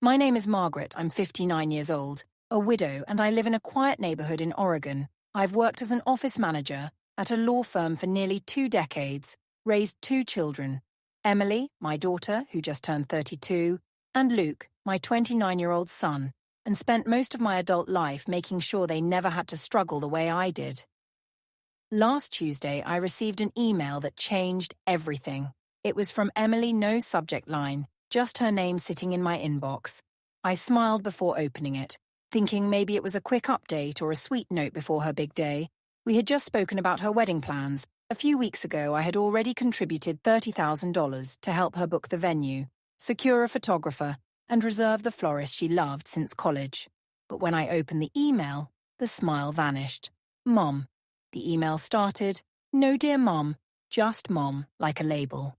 My name is Margaret. I'm 59 years old, a widow, and I live in a quiet neighborhood in Oregon. I've worked as an office manager at a law firm for nearly 2 decades, raised 2 children, Emily, my daughter, who just turned 32, and Luke, my 29-year-old son, and spent most of my adult life making sure they never had to struggle the way I did. Last Tuesday, I received an email that changed everything. It was from Emily, no subject line, just her name sitting in my inbox. I smiled before opening it, thinking maybe it was a quick update or a sweet note before her big day. We had just spoken about her wedding plans. A few weeks ago, I had already contributed $30,000 to help her book the venue, secure a photographer, and reserve the florist she loved since college. But when I opened the email, the smile vanished. Mom. The email started, "No dear Mom, just Mom," like a label.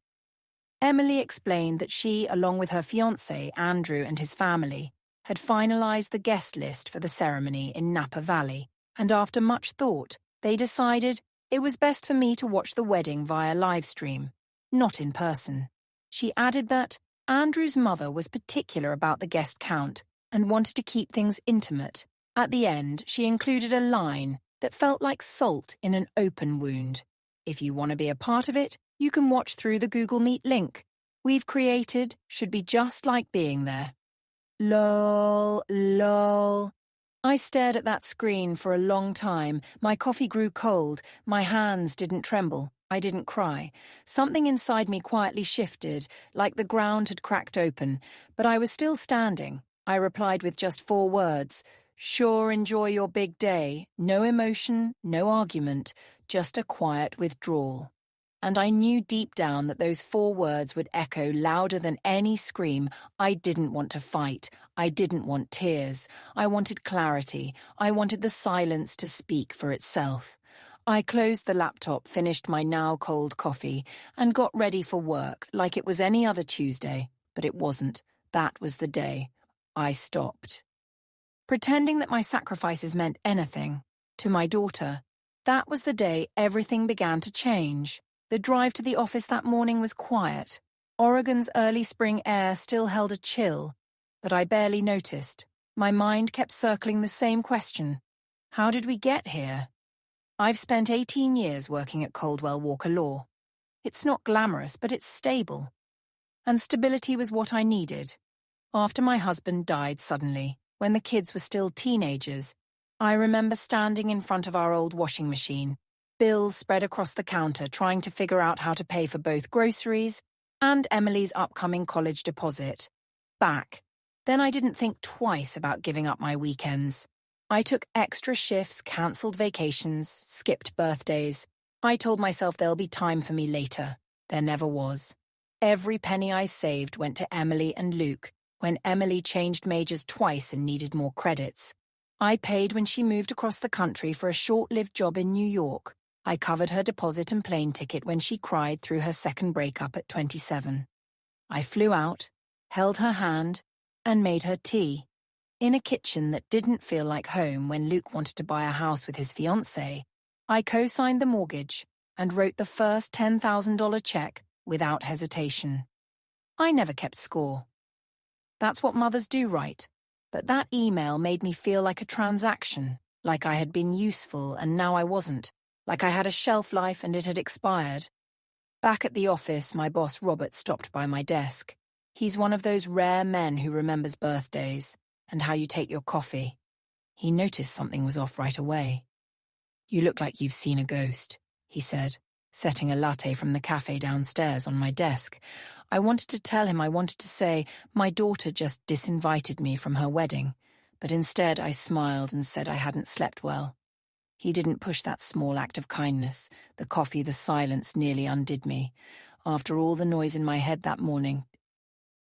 Emily explained that she, along with her fiancé, Andrew, and his family, had finalized the guest list for the ceremony in Napa Valley, and after much thought, they decided it was best for me to watch the wedding via livestream, not in person. She added that Andrew's mother was particular about the guest count and wanted to keep things intimate. At the end, she included a line that felt like salt in an open wound. If you want to be a part of it, you can watch through the Google Meet link. We've created should be just like being there. Lol, lol. I stared at that screen for a long time. My coffee grew cold. My hands didn't tremble. I didn't cry. Something inside me quietly shifted, like the ground had cracked open. But I was still standing. I replied with just 4 words. Sure, enjoy your big day. No emotion, no argument, just a quiet withdrawal. And I knew deep down that those 4 words would echo louder than any scream. I didn't want to fight. I didn't want tears. I wanted clarity. I wanted the silence to speak for itself. I closed the laptop, finished my now cold coffee, and got ready for work like it was any other Tuesday. But it wasn't. That was the day. I stopped. Pretending that my sacrifices meant anything, to my daughter, that was the day everything began to change. The drive to the office that morning was quiet. Oregon's early spring air still held a chill, but I barely noticed. My mind kept circling the same question. How did we get here? I've spent 18 years working at Coldwell Walker Law. It's not glamorous, but it's stable. And stability was what I needed. After my husband died suddenly, when the kids were still teenagers, I remember standing in front of our old washing machine, bills spread across the counter, trying to figure out how to pay for both groceries and Emily's upcoming college deposit. Then I didn't think twice about giving up my weekends. I took extra shifts, cancelled vacations, skipped birthdays. I told myself there'll be time for me later. There never was. Every penny I saved went to Emily and Luke when Emily changed majors twice and needed more credits. I paid when she moved across the country for a short-lived job in New York. I covered her deposit and plane ticket when she cried through her second breakup at 27. I flew out, held her hand, and made her tea. In a kitchen that didn't feel like home when Luke wanted to buy a house with his fiancée, I co-signed the mortgage and wrote the first $10,000 check without hesitation. I never kept score. That's what mothers do, right? But that email made me feel like a transaction, like I had been useful and now I wasn't, like I had a shelf life and it had expired. Back at the office, my boss Robert stopped by my desk. He's one of those rare men who remembers birthdays and how you take your coffee. He noticed something was off right away. "You look like you've seen a ghost," he said, setting a latte from the cafe downstairs on my desk. I wanted to tell him, I wanted to say, my daughter just disinvited me from her wedding, but instead I smiled and said I hadn't slept well. He didn't push that small act of kindness. The coffee, the silence nearly undid me. After all the noise in my head that morning,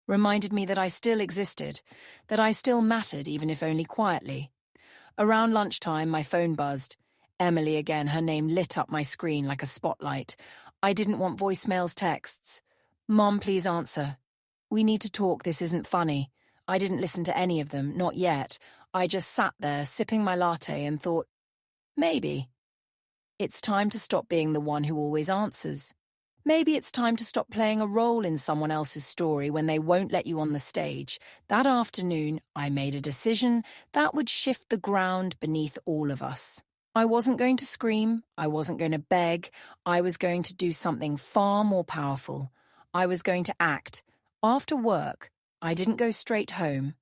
reminded me that I still existed, that I still mattered, even if only quietly. Around lunchtime, my phone buzzed. Emily again, her name lit up my screen like a spotlight. I didn't want voicemails, texts. "Mom, please answer. We need to talk, this isn't funny." I didn't listen to any of them, not yet. I just sat there, sipping my latte and thought, maybe. It's time to stop being the one who always answers. Maybe it's time to stop playing a role in someone else's story when they won't let you on the stage. That afternoon, I made a decision that would shift the ground beneath all of us. I wasn't going to scream, I wasn't going to beg, I was going to do something far more powerful. I was going to act. After work, I didn't go straight home.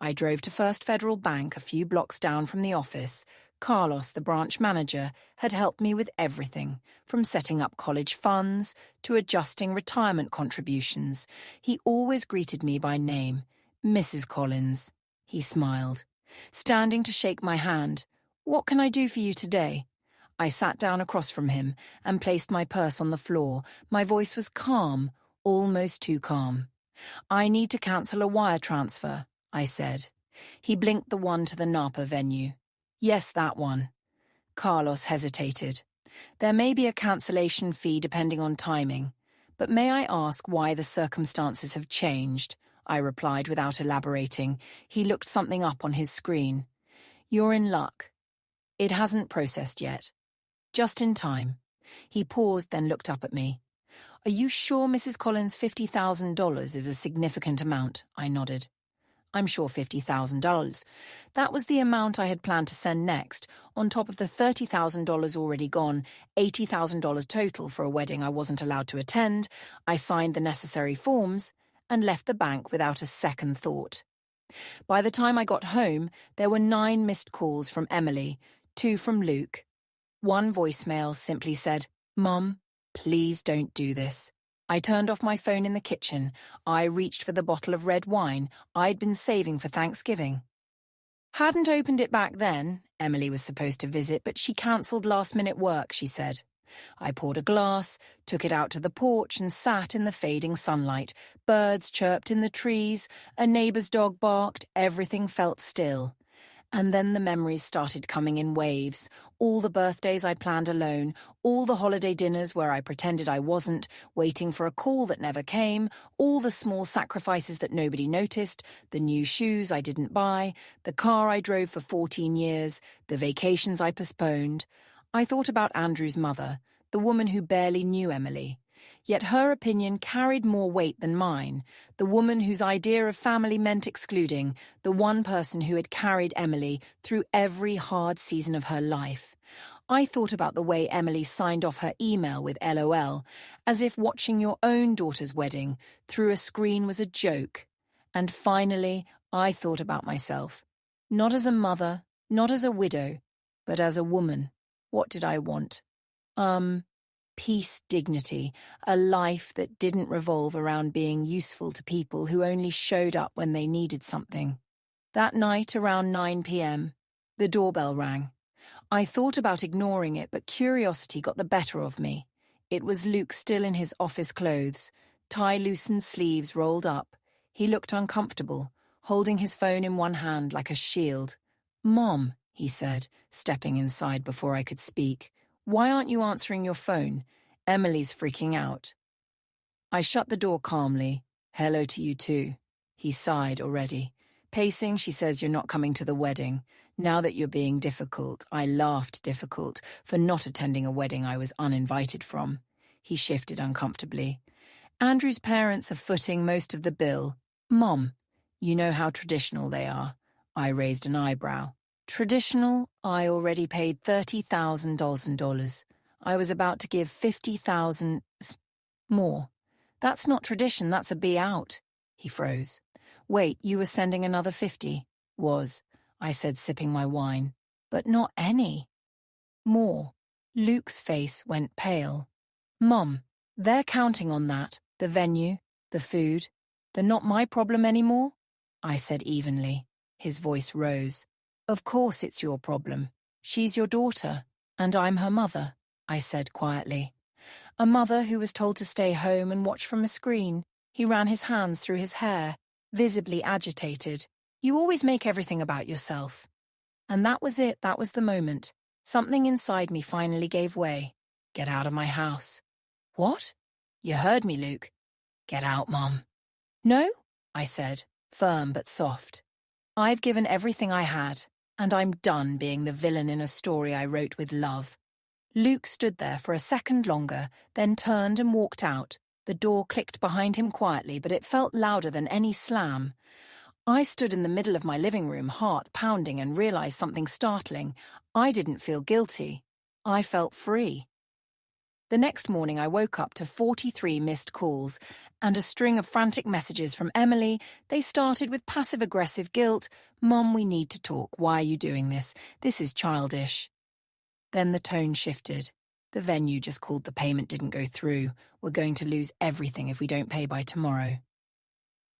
I drove to First Federal Bank a few blocks down from the office. Carlos, the branch manager, had helped me with everything, from setting up college funds to adjusting retirement contributions. He always greeted me by name, Mrs. Collins. He smiled, standing to shake my hand. "What can I do for you today?" I sat down across from him and placed my purse on the floor. My voice was calm, almost too calm. "I need to cancel a wire transfer," I said. He blinked the one to the Napa venue. "Yes, that one." Carlos hesitated. "There may be a cancellation fee depending on timing, but may I ask why the circumstances have changed?" I replied without elaborating. He looked something up on his screen. "You're in luck. It hasn't processed yet. Just in time." He paused, then looked up at me. "Are you sure Mrs. Collins' $50,000 is a significant amount?" I nodded. "I'm sure $50,000. That was the amount I had planned to send next, on top of the $30,000 already gone, $80,000 total for a wedding I wasn't allowed to attend. I signed the necessary forms and left the bank without a second thought. By the time I got home, there were 9 missed calls from Emily, 2 from Luke. One voicemail simply said, "Mum, please don't do this." I turned off my phone in the kitchen. I reached for the bottle of red wine I'd been saving for Thanksgiving. Hadn't opened it back then. Emily was supposed to visit, but she cancelled last-minute work, she said. I poured a glass, took it out to the porch and sat in the fading sunlight. Birds chirped in the trees, a neighbour's dog barked, everything felt still. And then the memories started coming in waves. All the birthdays I planned alone, all the holiday dinners where I pretended I wasn't, waiting for a call that never came, all the small sacrifices that nobody noticed, the new shoes I didn't buy, the car I drove for 14 years, the vacations I postponed. I thought about Andrew's mother, the woman who barely knew Emily. Yet her opinion carried more weight than mine, the woman whose idea of family meant excluding, the one person who had carried Emily through every hard season of her life. I thought about the way Emily signed off her email with LOL, as if watching your own daughter's wedding through a screen was a joke. And finally, I thought about myself. Not as a mother, not as a widow, but as a woman. What did I want? Peace, dignity, a life that didn't revolve around being useful to people who only showed up when they needed something. That night, around 9 p.m., the doorbell rang. I thought about ignoring it, but curiosity got the better of me. It was Luke, still in his office clothes, tie-loosened sleeves rolled up. He looked uncomfortable, holding his phone in one hand like a shield. "Mom," he said, stepping inside before I could speak. "Why aren't you answering your phone? Emily's freaking out." I shut the door calmly. "Hello to you too." He sighed already. "Pacing, she says you're not coming to the wedding. Now that you're being difficult." I laughed difficult for not attending a wedding I was uninvited from. He shifted uncomfortably. "Andrew's parents are footing most of the bill." "Mom, you know how traditional they are." I raised an eyebrow. "Traditional? I already paid $30,000. I was about to give 50,000 more. That's not tradition, that's a be out." He froze. "Wait, you were sending another 50? "Was," I said, sipping my wine. "But not any." "More." Luke's face went pale. "Mum, they're counting on that. The venue, the food. They're not my problem anymore?" I said evenly. His voice rose. "Of course it's your problem. She's your daughter, and I'm her mother," I said quietly. "A mother who was told to stay home and watch from a screen." He ran his hands through his hair, visibly agitated. "You always make everything about yourself." And that was it, that was the moment. Something inside me finally gave way. "Get out of my house." "What?" "You heard me, Luke." "Get out, Mom." "No," I said, firm but soft. "I've given everything I had. And I'm done being the villain in a story I wrote with love." Luke stood there for a second longer, then turned and walked out. The door clicked behind him quietly, but it felt louder than any slam. I stood in the middle of my living room, heart pounding, and realized something startling. I didn't feel guilty. I felt free. The next morning I woke up to 43 missed calls and a string of frantic messages from Emily. They started with passive-aggressive guilt. "Mom, we need to talk. Why are you doing this? This is childish." Then the tone shifted. "The venue just called, the payment didn't go through. We're going to lose everything if we don't pay by tomorrow."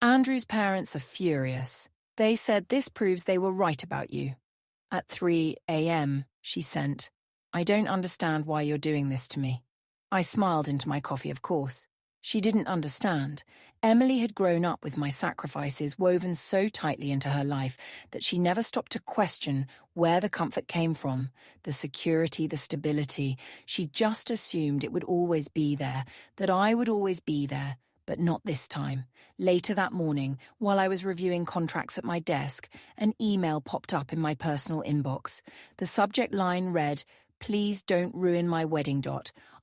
Andrew's parents are furious. They said this proves they were right about you. At 3 a.m., she sent, "I don't understand why you're doing this to me." I smiled into my coffee, of course. She didn't understand. Emily had grown up with my sacrifices woven so tightly into her life that she never stopped to question where the comfort came from, the security, the stability. She just assumed it would always be there, that I would always be there, but not this time. Later that morning, while I was reviewing contracts at my desk, an email popped up in my personal inbox. The subject line read, "Please don't ruin my wedding.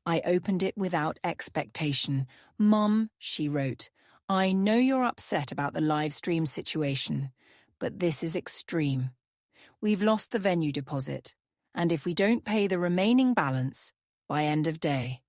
I opened it without expectation. "Mum," she wrote, "I know you're upset about the live stream situation, but this is extreme. We've lost the venue deposit, and if we don't pay the remaining balance by end of day."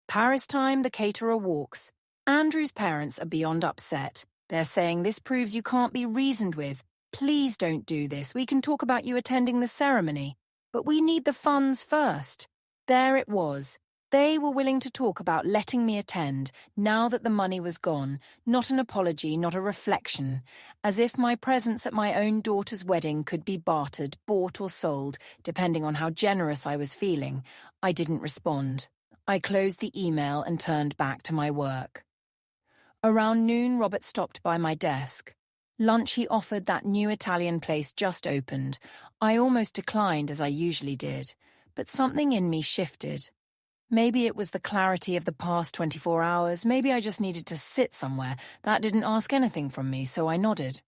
Paris time, the caterer walks. Andrew's parents are beyond upset. They're saying this proves you can't be reasoned with. "Please don't do this. We can talk about you attending the ceremony, but we need the funds first." There it was. They were willing to talk about letting me attend, now that the money was gone. Not an apology, not a reflection. As if my presence at my own daughter's wedding could be bartered, bought or sold, depending on how generous I was feeling. I didn't respond. I closed the email and turned back to my work. Around noon, Robert stopped by my desk. Lunch he offered, that new Italian place just opened. I almost declined, as I usually did, but something in me shifted. Maybe it was the clarity of the past 24 hours. Maybe I just needed to sit somewhere that didn't ask anything from me, so I nodded.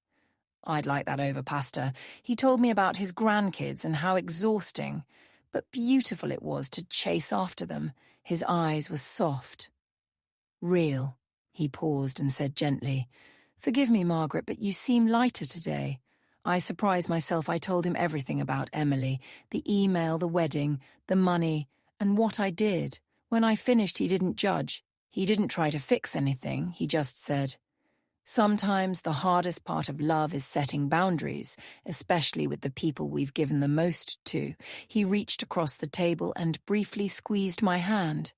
I'd like that over pasta. He told me about his grandkids and how exhausting, but beautiful it was to chase after them. His eyes were soft. "Real." He paused and said gently, "Forgive me, Margaret, but you seem lighter today." I surprised myself. I told him everything about Emily, the email, the wedding, the money, and what I did. When I finished, he didn't judge. He didn't try to fix anything. He just said, "Sometimes the hardest part of love is setting boundaries, especially with the people we've given the most to." He reached across the table and briefly squeezed my hand.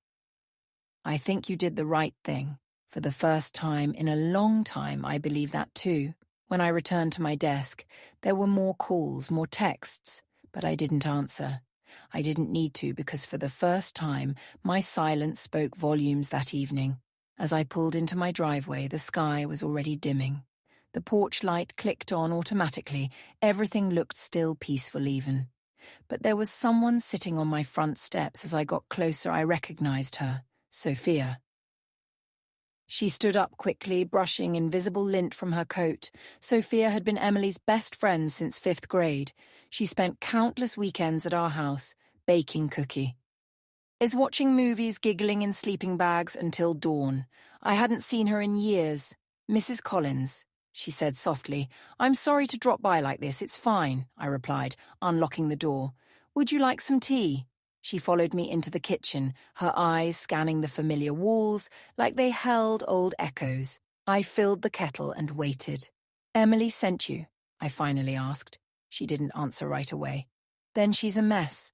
"I think you did the right thing. For the first time in a long time, I believe that too." When I returned to my desk, there were more calls, more texts, but I didn't answer. I didn't need to, because for the first time, my silence spoke volumes that evening. As I pulled into my driveway, the sky was already dimming. The porch light clicked on automatically. Everything looked still, peaceful even. But there was someone sitting on my front steps. As I got closer, I recognized her, Sophia. She stood up quickly, brushing invisible lint from her coat. Sophia had been Emily's best friend since 5th grade. She spent countless weekends at our house, baking cookie. Is watching movies, giggling in sleeping bags until dawn. I hadn't seen her in years. "Mrs. Collins," she said softly. "I'm sorry to drop by like this. It's fine," I replied, unlocking the door. "Would you like some tea?" She followed me into the kitchen, her eyes scanning the familiar walls like they held old echoes. I filled the kettle and waited. "Emily sent you?" I finally asked. She didn't answer right away. "Then she's a mess.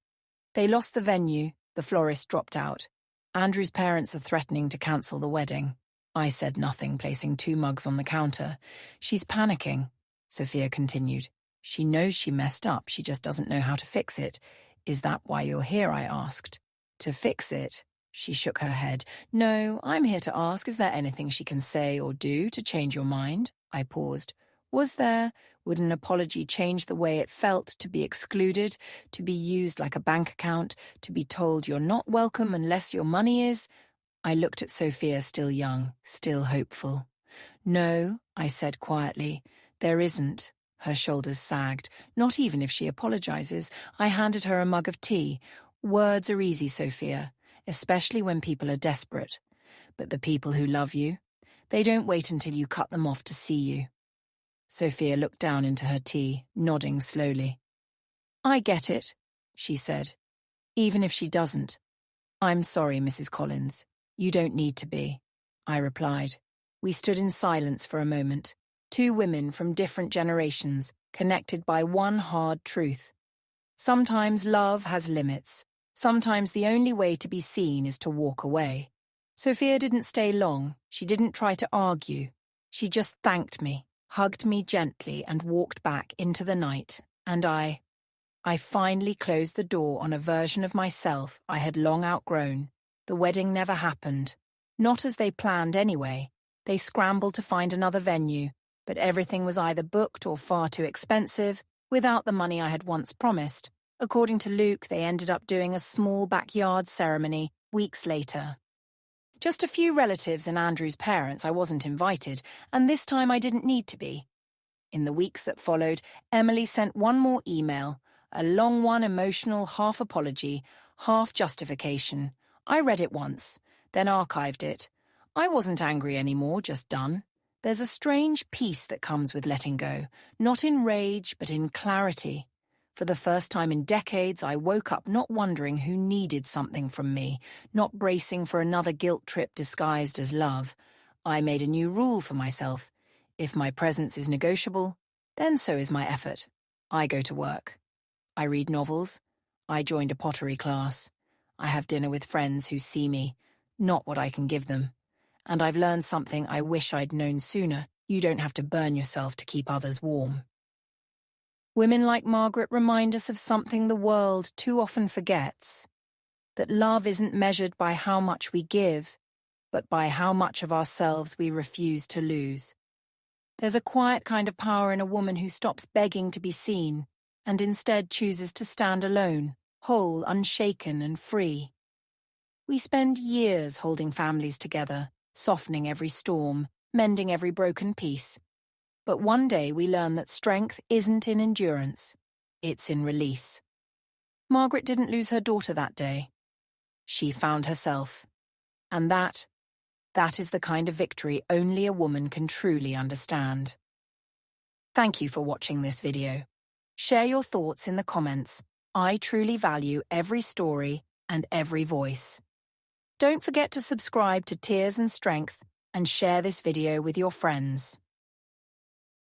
They lost the venue, the florist dropped out. Andrew's parents are threatening to cancel the wedding." I said nothing, placing 2 mugs on the counter. "She's panicking," Sophia continued. "She knows she messed up, she just doesn't know how to fix it." "Is that why you're here?" I asked. "To fix it?" She shook her head. "No, I'm here to ask, is there anything she can say or do to change your mind?" I paused. Was there? Would an apology change the way it felt to be excluded, to be used like a bank account, to be told you're not welcome unless your money is? I looked at Sophia, still young, still hopeful. "No," I said quietly, "there isn't." Her shoulders sagged. "Not even if she apologizes." I handed her a mug of tea. Words are easy, Sophia, especially when people are desperate. But the people who love you, they don't wait until you cut them off to see you. Sophia looked down into her tea, nodding slowly. I get it, she said. Even if she doesn't. I'm sorry, Mrs. Collins. You don't need to be, I replied. We stood in silence for a moment, two women from different generations, connected by one hard truth. Sometimes love has limits. Sometimes the only way to be seen is to walk away. Sophia didn't stay long. She didn't try to argue. She just thanked me, hugged me gently, and walked back into the night. And I finally closed the door on a version of myself I had long outgrown. The wedding never happened. Not as they planned anyway. They scrambled to find another venue, but everything was either booked or far too expensive, without the money I had once promised. According to Luke, they ended up doing a small backyard ceremony weeks later. Just a few relatives and Andrew's parents. I wasn't invited, and this time I didn't need to be. In the weeks that followed, Emily sent one more email, a long one, emotional, half apology, half justification. I read it once, then archived it. I wasn't angry anymore, just done. There's a strange peace that comes with letting go, not in rage, but in clarity. For the first time in decades, I woke up not wondering who needed something from me, not bracing for another guilt trip disguised as love. I made a new rule for myself. If my presence is negotiable, then so is my effort. I go to work. I read novels. I joined a pottery class. I have dinner with friends who see me, not what I can give them. And I've learned something I wish I'd known sooner. You don't have to burn yourself to keep others warm. Women like Margaret remind us of something the world too often forgets, that love isn't measured by how much we give, but by how much of ourselves we refuse to lose. There's a quiet kind of power in a woman who stops begging to be seen and instead chooses to stand alone, whole, unshaken, and free. We spend years holding families together, softening every storm, mending every broken piece. But one day we learn that strength isn't in endurance, it's in release. Margaret didn't lose her daughter that day. She found herself. And that is the kind of victory only a woman can truly understand. Thank you for watching this video. Share your thoughts in the comments. I truly value every story and every voice. Don't forget to subscribe to Tears and Strength and share this video with your friends.